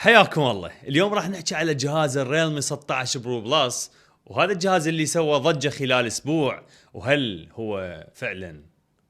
حياكم الله. اليوم راح نحكي على جهاز الريلمي 16 برو بلس، وهذا الجهاز اللي سوى ضجة خلال اسبوع. وهل هو فعلا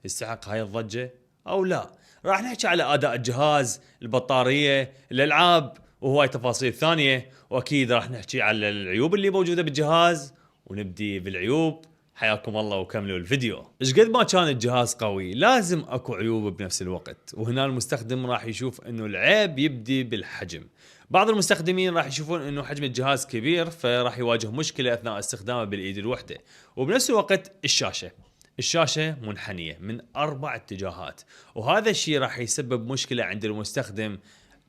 يستحق هاي الضجة او لا؟ راح نحكي على اداء الجهاز، البطارية، الالعاب وهواي تفاصيل ثانية، واكيد راح نحكي على العيوب اللي موجودة بالجهاز. ونبدي بالعيوب. حياكم الله وكملوا الفيديو. ايش قد ما كان الجهاز قوي لازم اكو عيوب بنفس الوقت، وهنا المستخدم راح يشوف انه العيب يبدي بالحجم. بعض المستخدمين راح يشوفون انه حجم الجهاز كبير فراح يواجه مشكلة اثناء استخدامه بالايد الوحدة، وبنفس الوقت الشاشة منحنية من 4 اتجاهات، وهذا الشيء راح يسبب مشكلة عند المستخدم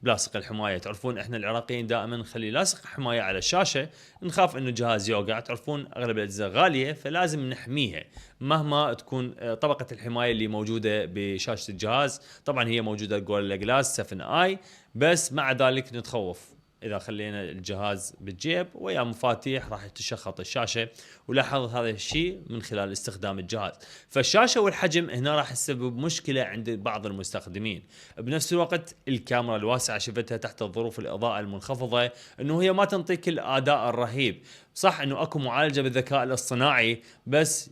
بلاصق الحمايه. تعرفون احنا العراقيين دائما نخلي لاصق حمايه على الشاشه، نخاف انه الجهاز يوقع. تعرفون اغلب الاجهزه غاليه فلازم نحميها مهما تكون طبقه الحمايه اللي موجوده بشاشه الجهاز. طبعا هي موجوده جوريلا جلاس 7 اي، بس مع ذلك نتخوف اذا خلينا الجهاز بالجيب ويا مفاتيح راح تشخط الشاشه، ولاحظ هذا الشيء من خلال استخدام الجهاز. فالشاشه والحجم هنا راح يسبب مشكله عند بعض المستخدمين. بنفس الوقت الكاميرا الواسعه شفتها تحت الظروف الاضاءه المنخفضه انه هي ما تنطيك الاداء الرهيب. صح انه اكو معالجه بالذكاء الاصطناعي، بس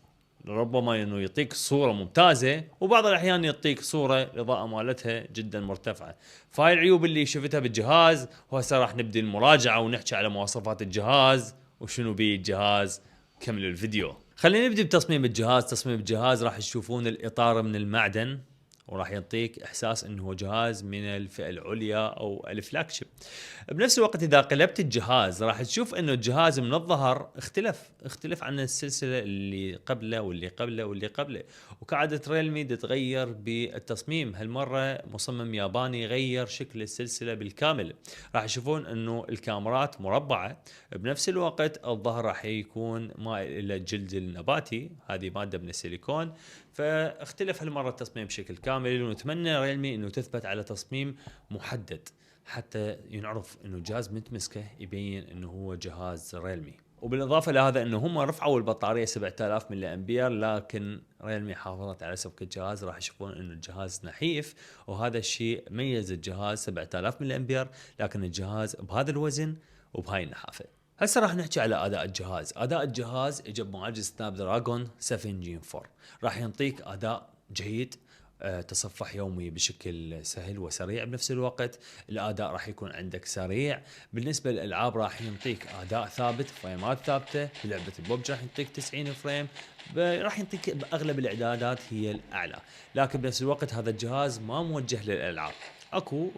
ربما انه يعطيك صوره ممتازه، وبعض الاحيان يعطيك صوره الاضاءه مالتها جدا مرتفعه. فهاي العيوب اللي شفتها بالجهاز، وهسه راح نبدي المراجعه ونحكي على مواصفات الجهاز وشنو بيه الجهاز. كملوا الفيديو. خلينا نبدي بتصميم الجهاز. تصميم الجهاز راح تشوفون الاطار من المعدن، وراح يعطيك احساس انه هو جهاز من الفئه العليا او الفلاج شيب. بنفس الوقت اذا قلبت الجهاز راح تشوف انه الجهاز من الظهر اختلف عن السلسله اللي قبله واللي قبله واللي قبله. وكعاده ريلمي تتغير بالتصميم، هالمره مصمم ياباني غير شكل السلسله بالكامل. راح تشوفون انه الكاميرات مربعه، بنفس الوقت الظهر راح يكون مائل الى الجلد النباتي، هذه ماده من السيليكون. فاختلف هالمره التصميم بشكل كامل، ونتمنى ريلمي انه تثبت على تصميم محدد حتى ينعرف انه الجهاز من تمسكه يبين انه هو جهاز ريلمي. وبالاضافه لهذا انه هم رفعوا البطاريه 7000 ملي امبير، لكن ريلمي حافظت على سبك الجهاز. راح يشوفون انه الجهاز نحيف، وهذا الشيء ميز الجهاز 7000 ملي امبير، لكن الجهاز بهذا الوزن وبهاي النحافه. هسه راح نحكي على اداء الجهاز. اداء الجهاز اجى بمعالج سناب دراجون 7 جين 4، راح يعطيك اداء جيد، تصفح يومي بشكل سهل وسريع. بنفس الوقت الاداء راح يكون عندك سريع. بالنسبه للالعاب راح يعطيك اداء ثابت، فريمات ثابته. بلعبه الببجي راح يعطيك 90 فريم، راح يعطيك باغلب الاعدادات هي الاعلى. لكن بنفس الوقت هذا الجهاز ما موجه للالعاب. اكو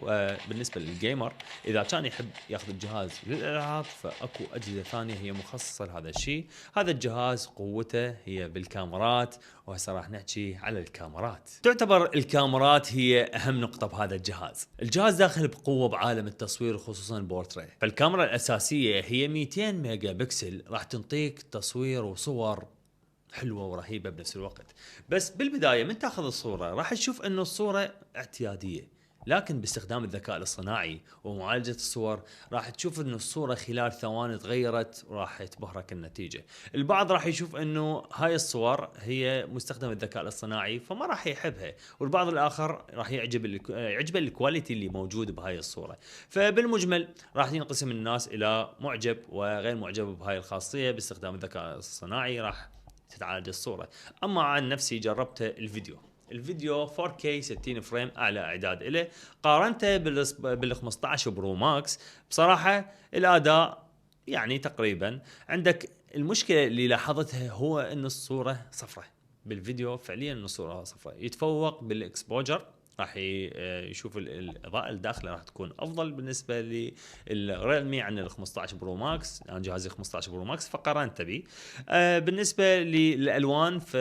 بالنسبه للجيمر اذا كان يحب ياخذ الجهاز للالعاب، فاكو اجهزه ثانيه هي مخصصه لهذا الشيء. هذا الجهاز قوته هي بالكاميرات، وهسه راح نحكي على الكاميرات. تعتبر الكاميرات هي اهم نقطه بهذا الجهاز. الجهاز داخل بقوه بعالم التصوير، خصوصا البورتريه. فالكاميرا الاساسيه هي 200 ميجا بكسل، راح تنطيك تصوير وصور حلوه ورهيبه بنفس الوقت. بس بالبدايه من تاخذ الصوره راح تشوف انه الصوره اعتياديه، لكن باستخدام الذكاء الاصطناعي ومعالجة الصور راح تشوف انه الصورة خلال ثواني تغيرت، وراح تبهرك النتيجة. البعض راح يشوف انه هاي الصور هي مستخدم الذكاء الاصطناعي فما راح يحبها، والبعض الاخر راح يعجبه الكواليتي اللي موجود بهاي الصورة. فبالمجمل راح ينقسم الناس الى معجب وغير معجب بهاي الخاصية. باستخدام الذكاء الاصطناعي راح تتعالج الصورة. اما عن نفسي جربت الفيديو 4K 60 فريم اعلى اعداد له، قارنته بال 15 برو ماكس. بصراحه الاداء يعني تقريبا. عندك المشكله اللي لاحظتها هو ان الصوره صفرة بالفيديو، فعليا ان الصوره صفرة. يتفوق بالاكسبوجر، راح يشوف الاضاءه الداخله راح تكون افضل بالنسبه للريلمي عن ال 15 برو ماكس. انا جهازي 15 برو ماكس فقارنت به. بالنسبه للالوان ف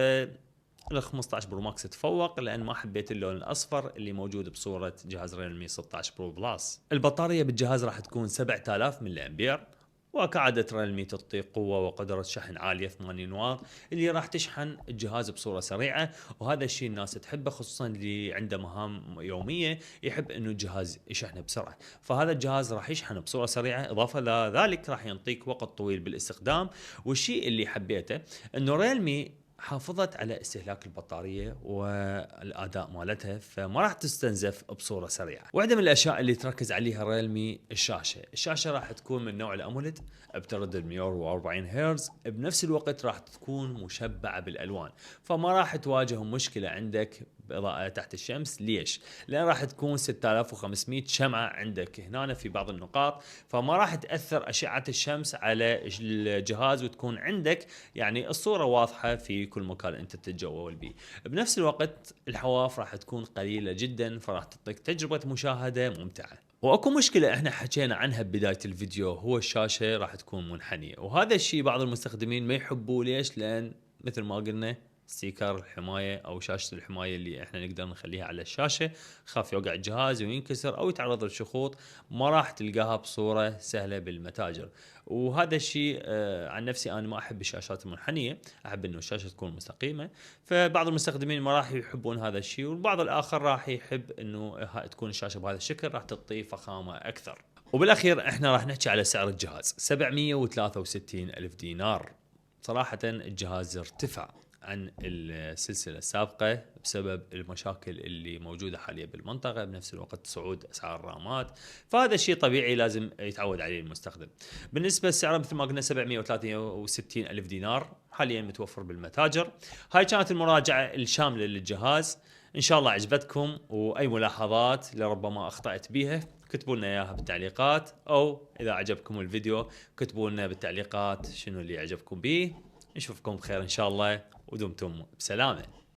ال 15 برو ماكس تفوق، لان ما حبيت اللون الاصفر اللي موجود بصوره جهاز ريلمي 16 برو بلس. البطاريه بالجهاز راح تكون 7000 ملي امبير، وكعادة ريلمي تعطي قوة وقدرة شحن عالية 80 واط، اللي راح تشحن الجهاز بصورة سريعة. وهذا الشيء الناس تحبه، خصوصا اللي عنده مهام يومية يحب انه الجهاز يشحنه بسرعة. فهذا الجهاز راح يشحن بصورة سريعة، اضافة لذلك راح يعطيك وقت طويل بالاستخدام. والشيء اللي حبيته انه ريلمي حافظت على استهلاك البطارية والأداء مالتها، فما راح تستنزف بصورة سريعة. واحدة من الأشياء اللي تركز عليها ريلمي الشاشة راح تكون من نوع الأموليد بتردد 140 هرتز، بنفس الوقت راح تكون مشبعة بالألوان، فما راح تواجه مشكلة عندك بإضاءة تحت الشمس. ليش؟ لأن راح تكون 6500 شمعة عندك هنا في بعض النقاط، فما راح تأثر أشعة الشمس على الجهاز، وتكون عندك يعني الصورة واضحة في كل مكان أنت تتجول به. بنفس الوقت الحواف راح تكون قليلة جدا، فراح تعطيك تجربة مشاهدة ممتعة. واكو مشكلة احنا حكينا عنها ببداية الفيديو، هو الشاشة راح تكون منحنية، وهذا الشيء بعض المستخدمين ما يحبوه. ليش؟ لأن مثل ما قلنا ستيكر الحماية أو شاشة الحماية اللي احنا نقدر نخليها على الشاشة، خاف يوقع الجهاز وينكسر أو يتعرض للشخوط، ما راح تلقاها بصورة سهلة بالمتاجر. وهذا الشيء عن نفسي أنا ما أحب الشاشات المنحنية، أحب إنه الشاشة تكون مستقيمة. فبعض المستخدمين ما راح يحبون هذا الشيء، والبعض الآخر راح يحب إنه تكون الشاشة بهذا الشكل، راح تعطي فخامة أكثر. وبالأخير احنا راح نحكي على سعر الجهاز، 763 ألف دينار. صراحة الجهاز ارتفع عن السلسلة السابقة بسبب المشاكل اللي موجودة حاليا بالمنطقة، بنفس الوقت صعود أسعار الرامات، فهذا الشيء طبيعي لازم يتعود عليه المستخدم. بالنسبة للسعر مثل ما قلنا 763 ألف دينار حاليا متوفر بالمتاجر. هاي كانت المراجعة الشاملة للجهاز، إن شاء الله عجبتكم، وأي ملاحظات لربما أخطأت بيها كتبوا لنا اياها بالتعليقات، او اذا عجبكم الفيديو كتبوا لنا بالتعليقات شنو اللي عجبكم بيه. نشوفكم بخير ان شاء الله، ودمتم بسلامه.